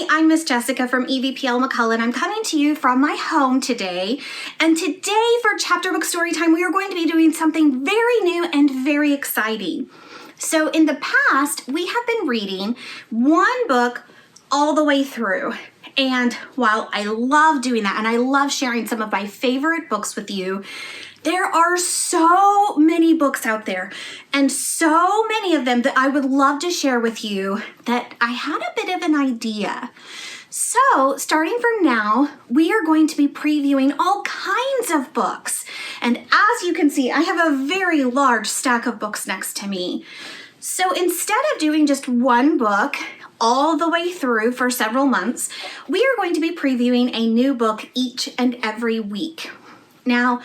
Hi, I'm Miss Jessica from EVPL McCullen. I'm coming to you from my home today. And today for Chapter Book Storytime, we are going to be doing something very new and very exciting. So in the past, we have been reading one book all the way through. And while I love doing that and I love sharing some of my favorite books with you, there are so many books out there and so many of them that I would love to share with you that I had a bit of an idea. So starting from now, we are going to be previewing all kinds of books. And as you can see, I have a very large stack of books next to me. So instead of doing just one book all the way through for several months, we are going to be previewing a new book each and every week. Now,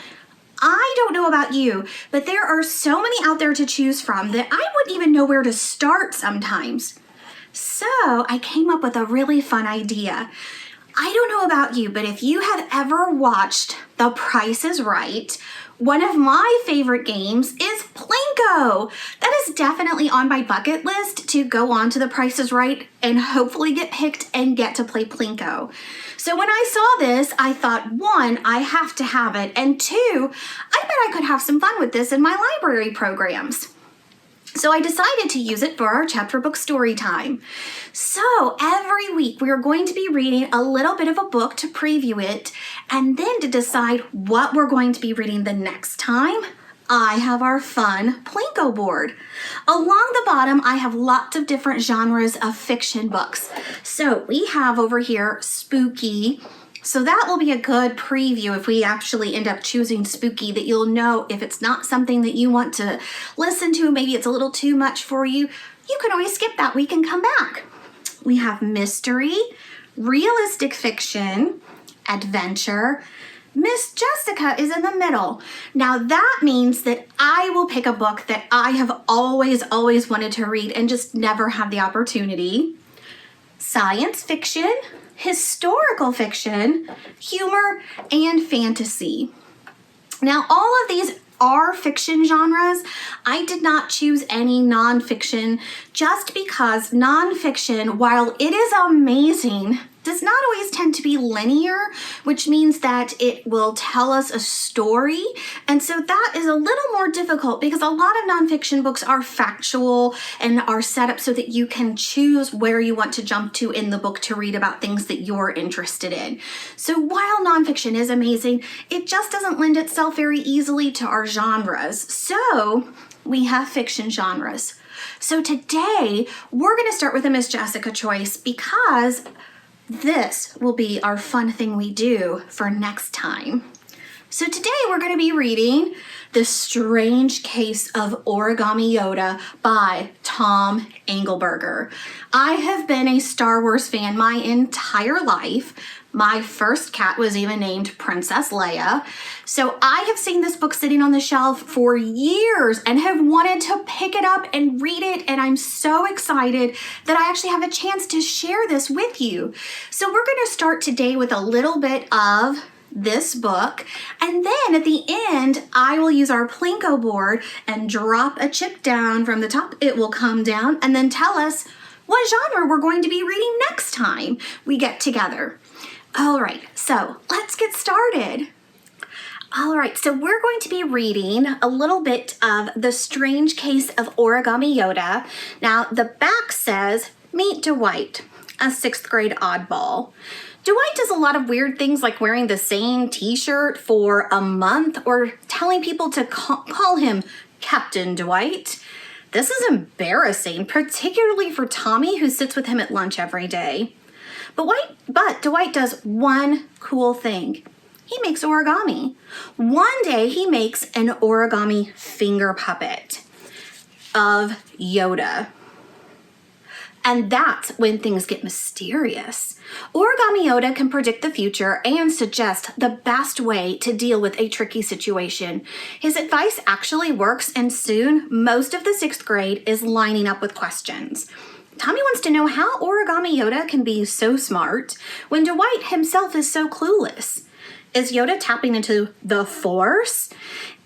I don't know about you, but there are so many out there to choose from that I wouldn't even know where to start sometimes. So I came up with a really fun idea. I don't know about you, but if you have ever watched The Price is Right, one of my favorite games is Plinko. That is definitely on my bucket list to go on to The Price is Right and hopefully get picked and get to play Plinko. So when I saw this, I thought, one, I have to have it, and two, I bet I could have some fun with this in my library programs. So I decided to use it for our chapter book story time. So every week we are going to be reading a little bit of a book to preview it, and then to decide what we're going to be reading the next time, I have our fun Plinko board. Along the bottom, I have lots of different genres of fiction books. So we have over here spooky. So that will be a good preview if we actually end up choosing spooky, that you'll know if it's not something that you want to listen to, maybe it's a little too much for you, you can always skip that week and come back. We have mystery, realistic fiction, adventure. Miss Jessica is in the middle. Now that means that I will pick a book that I have always wanted to read and just never had the opportunity. Science fiction, historical fiction, humor, and fantasy. Now, all of these are fiction genres. I did not choose any nonfiction just because nonfiction, while it is amazing, does not always tend to be linear, which means that it will tell us a story. And so that is a little more difficult because a lot of nonfiction books are factual and are set up so that you can choose where you want to jump to in the book to read about things that you're interested in. So while nonfiction is amazing, it just doesn't lend itself very easily to our genres. So we have fiction genres. So today we're going to start with a Miss Jessica choice because this will be our fun thing we do for next time. So today we're going to be reading The Strange Case of Origami Yoda by Tom Angleberger. I have been a Star Wars fan my entire life. My first cat was even named Princess Leia. So I have seen this book sitting on the shelf for years and have wanted to pick it up and read it. And I'm so excited that I actually have a chance to share this with you. So we're going to start today with a little bit of this book. And then at the end, I will use our Plinko board and drop a chip down from the top. It will come down and then tell us what genre we're going to be reading next time we get together. All right, so let's get started. All right, so we're going to be reading a little bit of The Strange Case of Origami Yoda. Now, the back says, Meet Dwight, a 6th grade oddball. Dwight does a lot of weird things like wearing the same t-shirt for a month or telling people to call him Captain Dwight. This is embarrassing, particularly for Tommy, who sits with him at lunch every day. But Dwight does one cool thing. He makes origami. One day he makes an origami finger puppet of Yoda. And that's when things get mysterious. Origami Yoda can predict the future and suggest the best way to deal with a tricky situation. His advice actually works, and soon most of the 6th grade is lining up with questions. Tommy wants to know how Origami Yoda can be so smart when Dwight himself is so clueless. Is Yoda tapping into the Force?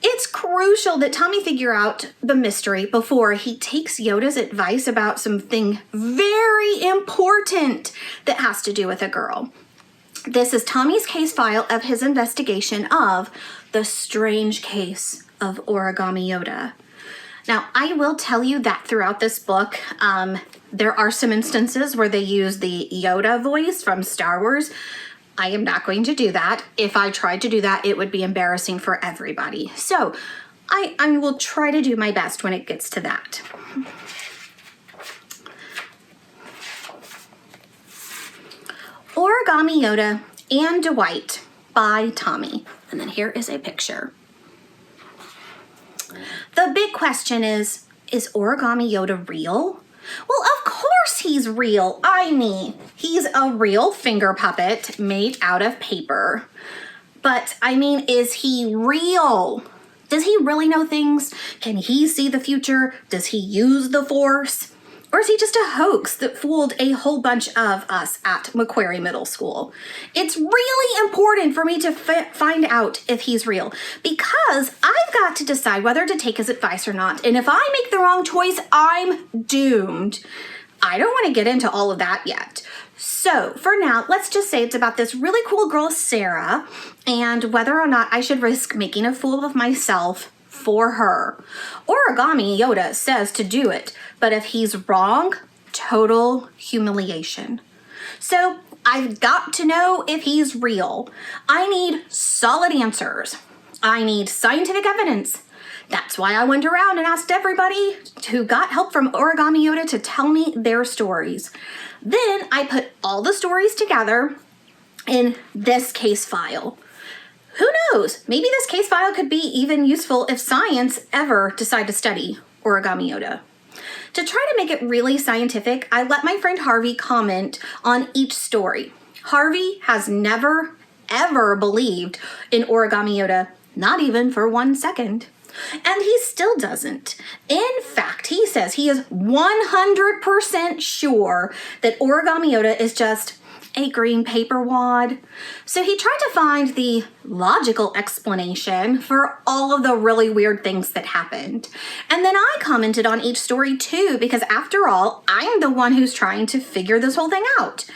It's crucial that Tommy figure out the mystery before he takes Yoda's advice about something very important that has to do with a girl. This is Tommy's case file of his investigation of the strange case of Origami Yoda. Now, I will tell you that throughout this book, there are some instances where they use the Yoda voice from Star Wars. I am not going to do that. If I tried to do that, it would be embarrassing for everybody. So I will try to do my best when it gets to that. Origami Yoda and Dwight by Tommy. And then here is a picture. The big question is Origami Yoda real? Well, of course he's real. I mean, he's a real finger puppet made out of paper. But, I mean, is he real? Does he really know things? Can he see the future? Does he use the Force? Or is he just a hoax that fooled a whole bunch of us at Macquarie Middle School? It's really important for me to find out if he's real, because I've got to decide whether to take his advice or not. And if I make the wrong choice, I'm doomed. I don't want to get into all of that yet. So for now, let's just say it's about this really cool girl, Sarah, and whether or not I should risk making a fool of myself for her. Origami Yoda says to do it, but if he's wrong, total humiliation. So I've got to know if he's real. I need solid answers. I need scientific evidence. That's why I went around and asked everybody who got help from Origami Yoda to tell me their stories. Then I put all the stories together in this case file. Who knows? Maybe this case file could be even useful if science ever decide to study Origami Yoda. To try to make it really scientific, I let my friend Harvey comment on each story. Harvey has never, ever believed in Origami Yoda, not even for 1 second. And he still doesn't. In fact, he says he is 100% sure that Origami Yoda is just a green paper wad. So he tried to find the logical explanation for all of the really weird things that happened. And then I commented on each story too, because after all, I'm the one who's trying to figure this whole thing out.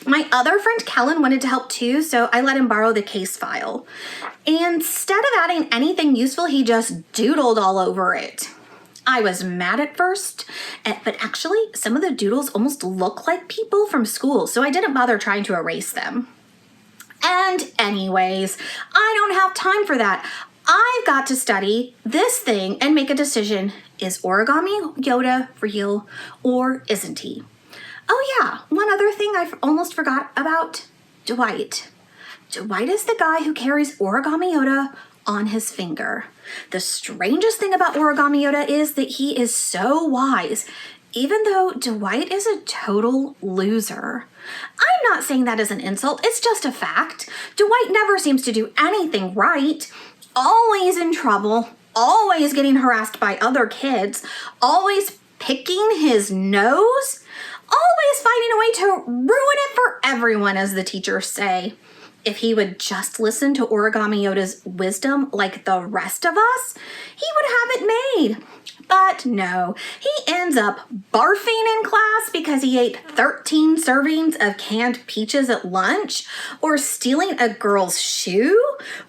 My other friend Kellen wanted to help too, so I let him borrow the case file. Instead of adding anything useful, he just doodled all over it. I was mad at first, but actually some of the doodles almost look like people from school, so I didn't bother trying to erase them. And anyways, I don't have time for that. I've got to study this thing and make a decision. Is Origami Yoda real or isn't he? Oh yeah, one other thing I almost forgot about, Dwight. Dwight is the guy who carries Origami Yoda on his finger. The strangest thing about Origami Yoda is that he is so wise, even though Dwight is a total loser. I'm not saying that as an insult, it's just a fact. Dwight never seems to do anything right, always in trouble, always getting harassed by other kids, always picking his nose, always finding a way to ruin it for everyone, as the teachers say. If he would just listen to Origami Yoda's wisdom like the rest of us, he would have it made. But no, he ends up barfing in class because he ate 13 servings of canned peaches at lunch, or stealing a girl's shoe,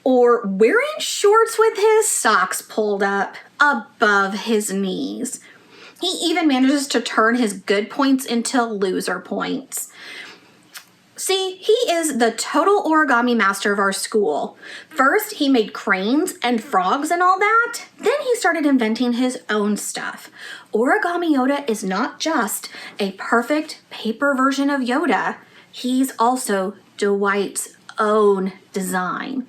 or wearing shorts with his socks pulled up above his knees. He even manages to turn his good points into loser points. See, he is the total origami master of our school. First, he made cranes and frogs and all that. Then he started inventing his own stuff. Origami Yoda is not just a perfect paper version of Yoda. He's also Dwight's own design.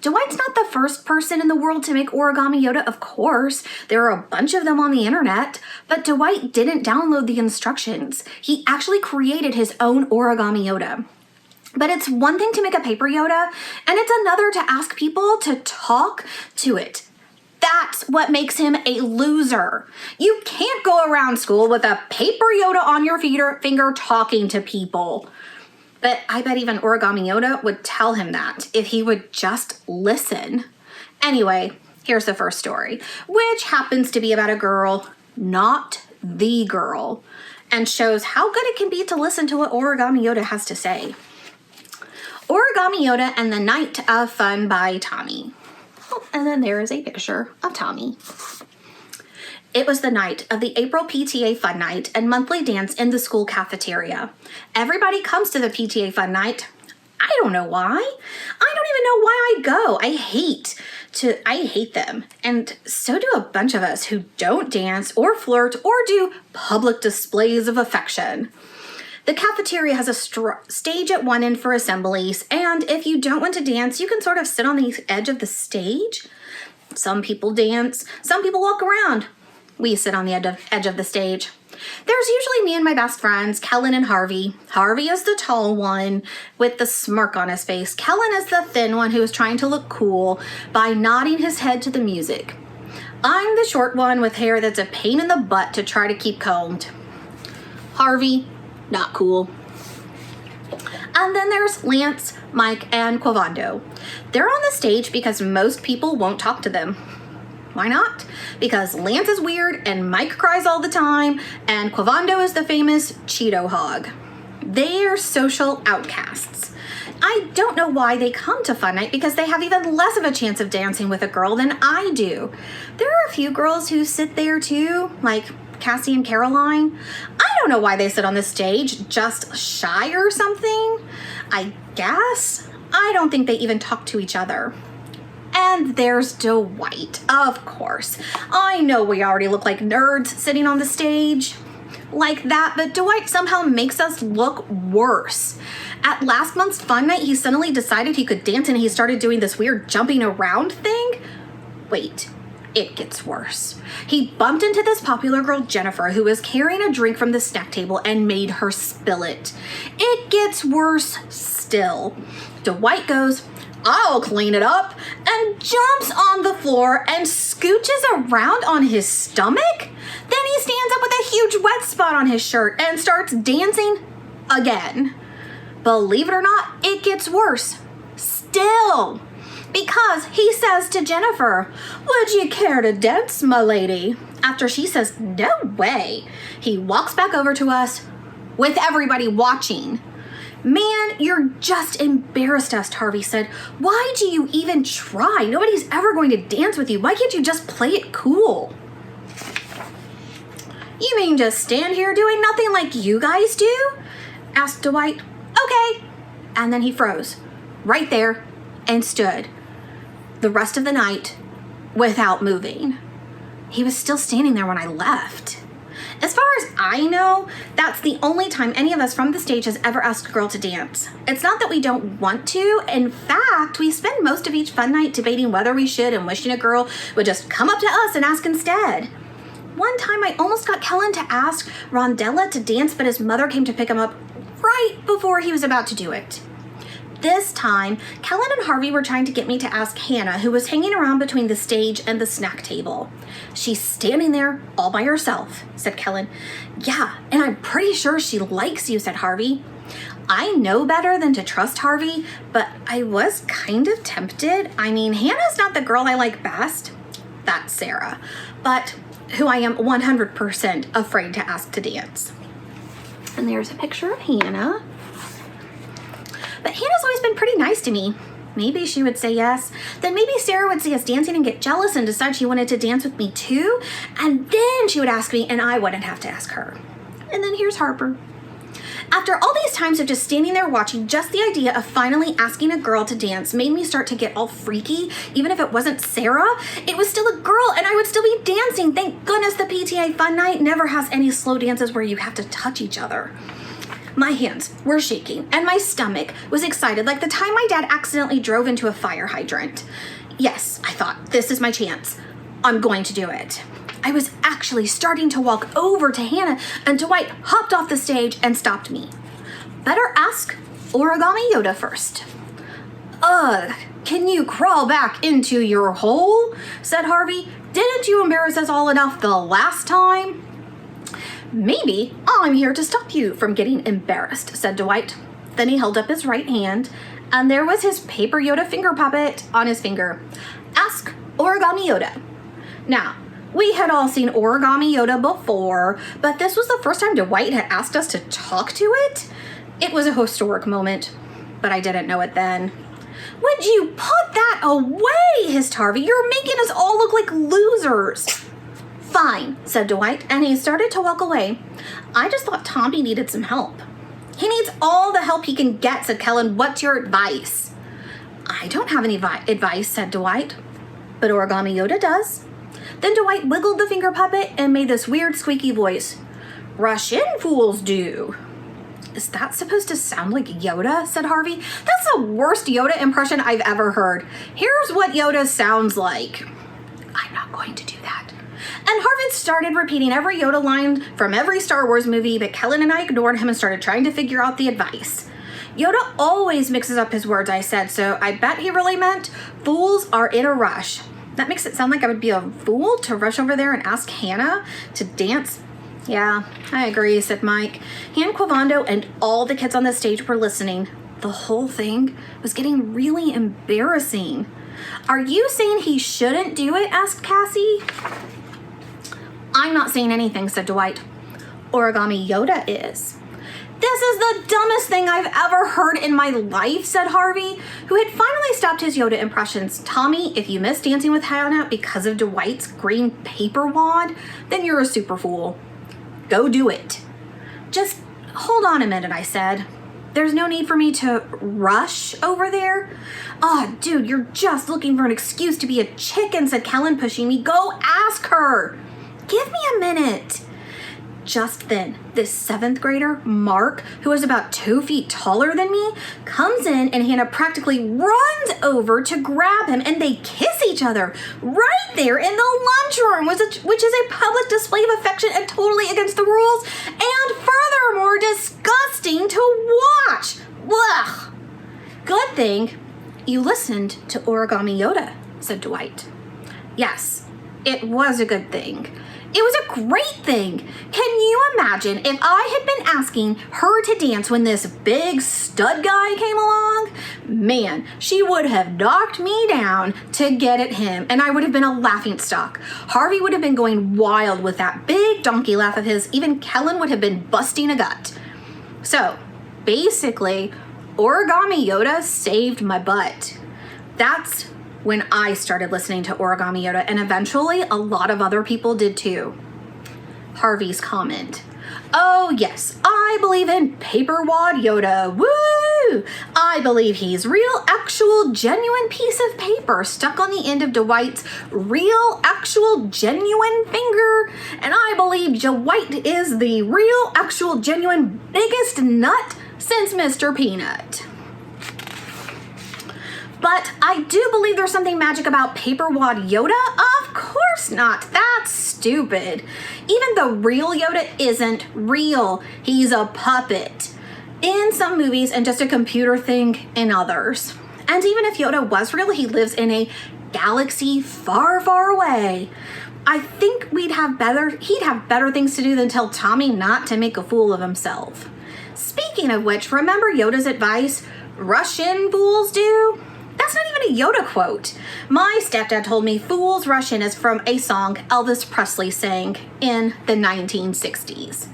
Dwight's not the first person in the world to make Origami Yoda, of course. There are a bunch of them on the internet, but Dwight didn't download the instructions. He actually created his own Origami Yoda. But it's one thing to make a paper Yoda, and it's another to ask people to talk to it. That's what makes him a loser. You can't go around school with a paper Yoda on your finger talking to people. But I bet even Origami Yoda would tell him that if he would just listen. Anyway, Here's the first story, which happens to be about a girl, not the girl, and shows how good it can be to listen to what Origami Yoda has to say. Origami Yoda and the Night of Fun by Tommy. Oh, and then there is a picture of Tommy. It was the night of the April PTA Fun Night and monthly dance in the school cafeteria. Everybody comes to the PTA Fun Night. I don't know why. I don't even know why I go. I hate them. And so do a bunch of us who don't dance or flirt or do public displays of affection. The cafeteria has a stage at one end for assemblies, and if you don't want to dance, you can sort of sit on the edge of the stage. Some people dance, some people walk around. We sit on the edge of the stage. There's usually me and my best friends, Kellen and Harvey. Harvey is the tall one with the smirk on his face. Kellen is the thin one who is trying to look cool by nodding his head to the music. I'm the short one with hair that's a pain in the butt to try to keep combed. Harvey, not cool. And then there's Lance, Mike, and Quavando. They're on the stage because most people won't talk to them. Why not? Because Lance is weird and Mike cries all the time and Quavando is the famous Cheeto hog. They're social outcasts. I don't know why they come to Fun Night because they have even less of a chance of dancing with a girl than I do. There are a few girls who sit there too, like Cassie and Caroline. I don't know why they sit on the stage, just shy or something, I guess. I don't think they even talk to each other. And there's Dwight, of course. I know we already look like nerds sitting on the stage like that, but Dwight somehow makes us look worse. At last month's Fun Night, he suddenly decided he could dance and he started doing this weird jumping around thing. Wait, it gets worse. He bumped into this popular girl, Jennifer, who was carrying a drink from the snack table and made her spill it. It gets worse still. Dwight goes, "I'll clean it up," and jumps on the floor and scooches around on his stomach. Then he stands up with a huge wet spot on his shirt and starts dancing again. Believe it or not, it gets worse still, because he says to Jennifer, "Would you care to dance, my lady?" After she says, "No way," he walks back over to us with everybody watching. "Man, you're just embarrassed us," Harvey said. "Why do you even try? Nobody's ever going to dance with you. Why can't you just play it cool?" "You mean just stand here doing nothing like you guys do?" asked Dwight. "Okay." And then he froze right there and stood the rest of the night without moving. He was still standing there when I left. As far as I know, that's the only time any of us from the stage has ever asked a girl to dance. It's not that we don't want to. In fact, we spend most of each Fun Night debating whether we should and wishing a girl would just come up to us and ask instead. One time I almost got Kellen to ask Rondella to dance, but his mother came to pick him up right before he was about to do it. This time, Kellen and Harvey were trying to get me to ask Hannah, who was hanging around between the stage and the snack table. "She's standing there all by herself," said Kellen. "Yeah, and I'm pretty sure she likes you," said Harvey. I know better than to trust Harvey, but I was kind of tempted. I mean, Hannah's not the girl I like best. That's Sarah, but who I am 100% afraid to ask to dance. And there's a picture of Hannah. But Hannah's always been pretty nice to me. Maybe she would say yes. Then maybe Sarah would see us dancing and get jealous and decide she wanted to dance with me too. And then she would ask me and I wouldn't have to ask her. And then here's Harper. After all these times of just standing there watching, just the idea of finally asking a girl to dance made me start to get all freaky. Even if it wasn't Sarah, it was still a girl and I would still be dancing. Thank goodness the PTA Fun Night never has any slow dances where you have to touch each other. My hands were shaking and my stomach was excited like the time my dad accidentally drove into a fire hydrant. Yes, I thought, this is my chance. I'm going to do it. I was actually starting to walk over to Hannah and Dwight hopped off the stage and stopped me. "Better ask Origami Yoda first." "Ugh, can you crawl back into your hole?" said Harvey. "Didn't you embarrass us all enough the last time?" "Maybe I'm here to stop you from getting embarrassed," said Dwight. Then he held up his right hand, and there was his paper Yoda finger puppet on his finger. "Ask Origami Yoda. Now, we had all seen Origami Yoda before, but this was the first time Dwight had asked us to talk to it. It was a historic moment, but I didn't know it then. Would you put that away, hissed Harvey. You're making us all look like losers. Fine, said Dwight, and he started to walk away. I just thought Tommy needed some help. He needs all the help he can get, said Kellen. What's your advice? I don't have any advice, said Dwight. But Origami Yoda does. Then Dwight wiggled the finger puppet and made this weird squeaky voice. Rush in, fools do. Is that supposed to sound like Yoda? Said Harvey. That's the worst Yoda impression I've ever heard. Here's what Yoda sounds like. I'm not going to do that. And Harvey started repeating every Yoda line from every Star Wars movie, but Kellen and I ignored him and started trying to figure out the advice. Yoda always mixes up his words, I said, so I bet he really meant fools are in a rush. That makes it sound like I would be a fool to rush over there and ask Hannah to dance. Yeah, I agree, said Mike. He and Quavando and all the kids on the stage were listening. The whole thing was getting really embarrassing. Are you saying he shouldn't do it? Asked Cassie. I'm not saying anything, said Dwight. Origami Yoda is. This is the dumbest thing I've ever heard in my life, said Harvey, who had finally stopped his Yoda impressions. Tommy, if you missed Dancing with Hannah because of Dwight's green paper wad, then you're a super fool. Go do it. Just hold on a minute, I said. There's no need for me to rush over there. Oh, dude, you're just looking for an excuse to be a chicken, said Kellen, pushing me. Go ask her. Give me a minute. Just then, this 7th grader, Mark, who was about 2 feet taller than me, comes in and Hannah practically runs over to grab him and they kiss each other right there in the lunchroom, which is a public display of affection and totally against the rules and furthermore disgusting to watch. Ugh. Good thing you listened to Origami Yoda, said Dwight. Yes, it was a good thing. It was a great thing. Can you imagine if I had been asking her to dance when this big stud guy came along? Man, she would have knocked me down to get at him, and I would have been a laughingstock. Harvey would have been going wild with that big donkey laugh of his. Even Kellen would have been busting a gut. So, basically, Origami Yoda saved my butt. That's when I started listening to Origami Yoda, and eventually a lot of other people did too. Harvey's comment. Oh yes, I believe in Paper Wad Yoda. Woo! I believe he's real, actual, genuine piece of paper stuck on the end of Dwight's real, actual, genuine finger. And I believe Dwight is the real, actual, genuine biggest nut since Mr. Peanut. But I do believe there's something magic about Paper Wad Yoda? Of course not. That's stupid. Even the real Yoda isn't real. He's a puppet in some movies and just a computer thing in others. And even if Yoda was real, he lives in a galaxy far, far away. I think he'd have better things to do than tell Tommy not to make a fool of himself. Speaking of which, remember Yoda's advice? Rush in, fools do? That's not even a Yoda quote. My stepdad told me fools rush in is from a song Elvis Presley sang in the 1960s.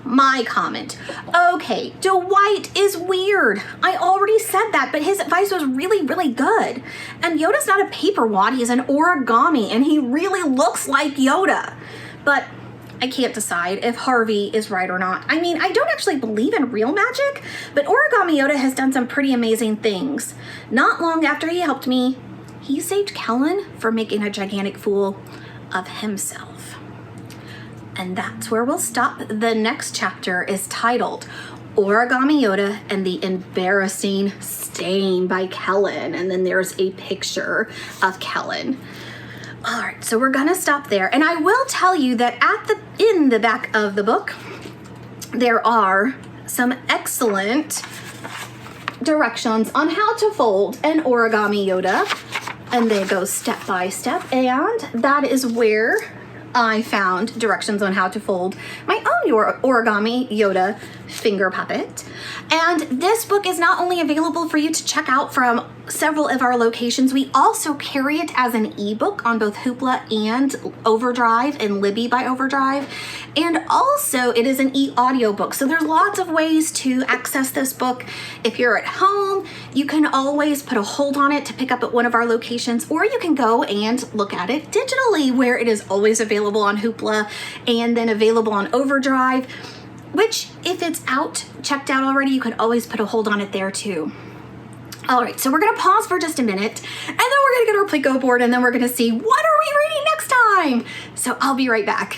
My comment. Okay, Dwight is weird. I already said that, but his advice was really, really good. And Yoda's not a paper wad, he's an origami, and he really looks like Yoda. But I can't decide if Harvey is right or not. I mean, I don't actually believe in real magic, but Origami Yoda has done some pretty amazing things. Not long after he helped me, he saved Kellen from making a gigantic fool of himself. And that's where we'll stop. The next chapter is titled Origami Yoda and the Embarrassing Stain by Kellen. And then there's a picture of Kellen. All right, so we're gonna stop there. And I will tell you that in the back of the book, there are some excellent directions on how to fold an Origami Yoda. And they go step by step. And that is where I found directions on how to fold my own your Origami Yoda finger puppet. And this book is not only available for you to check out from several of our locations, we also carry it as an ebook on both Hoopla and Overdrive and Libby by Overdrive. And also it is an e-audiobook. So there's lots of ways to access this book. If you're at home, you can always put a hold on it to pick up at one of our locations, or you can go and look at it digitally, where it is always available on Hoopla and then available on Overdrive, which if it's checked out already, you can always put a hold on it there too. All right, so we're gonna pause for just a minute, and then we're gonna get our Plinko board, and then we're gonna see what are we reading next time. So I'll be right back.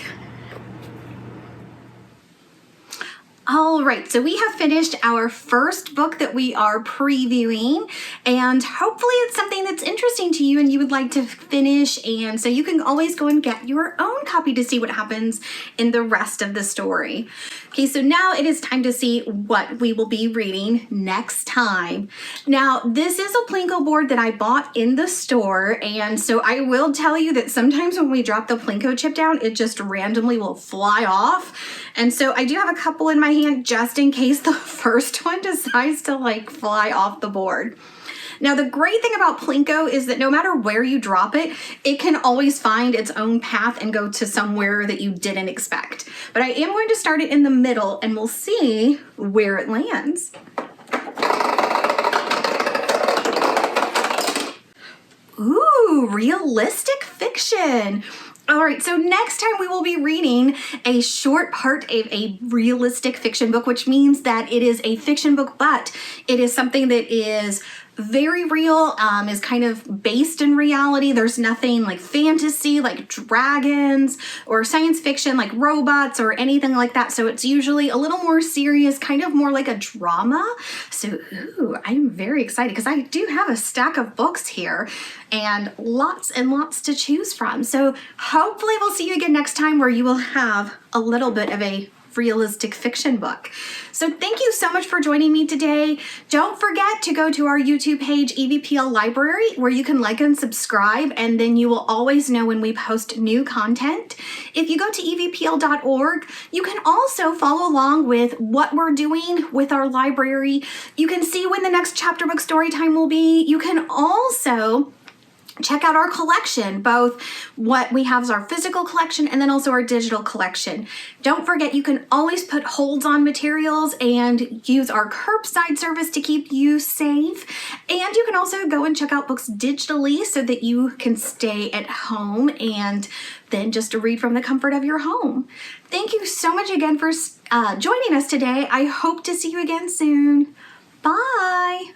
All right, so we have finished our first book that we are previewing, and hopefully it's something that's interesting to you and you would like to finish, and so you can always go and get your own copy to see what happens in the rest of the story. Okay, so now it is time to see what we will be reading next time. Now, this is a Plinko board that I bought in the store, and so I will tell you that sometimes when we drop the Plinko chip down, it just randomly will fly off. And so I do have a couple in my hand just in case the first one decides to like fly off the board. Now, the great thing about Plinko is that no matter where you drop it, it can always find its own path and go to somewhere that you didn't expect. But I am going to start it in the middle and we'll see where it lands. Ooh, realistic fiction. All right, so next time we will be reading a short part of a realistic fiction book, which means that it is a fiction book, but it is something that is very real, is kind of based in reality. There's nothing like fantasy, like dragons, or science fiction, like robots or anything like that. So it's usually a little more serious, kind of more like a drama. So, ooh, I'm very excited because I do have a stack of books here and lots to choose from. So hopefully we'll see you again next time where you will have a little bit of a realistic fiction book. So thank you so much for joining me today. Don't forget to go to our YouTube page, EVPL Library, where you can like and subscribe, and then you will always know when we post new content. If you go to evpl.org, you can also follow along with what we're doing with our library. You can see when the next chapter book story time will be. You can also check out our collection, both what we have as our physical collection and then also our digital collection. Don't forget, you can always put holds on materials and use our curbside service to keep you safe. And you can also go and check out books digitally so that you can stay at home and then just read from the comfort of your home. Thank you so much again for joining us today. I hope to see you again soon. Bye.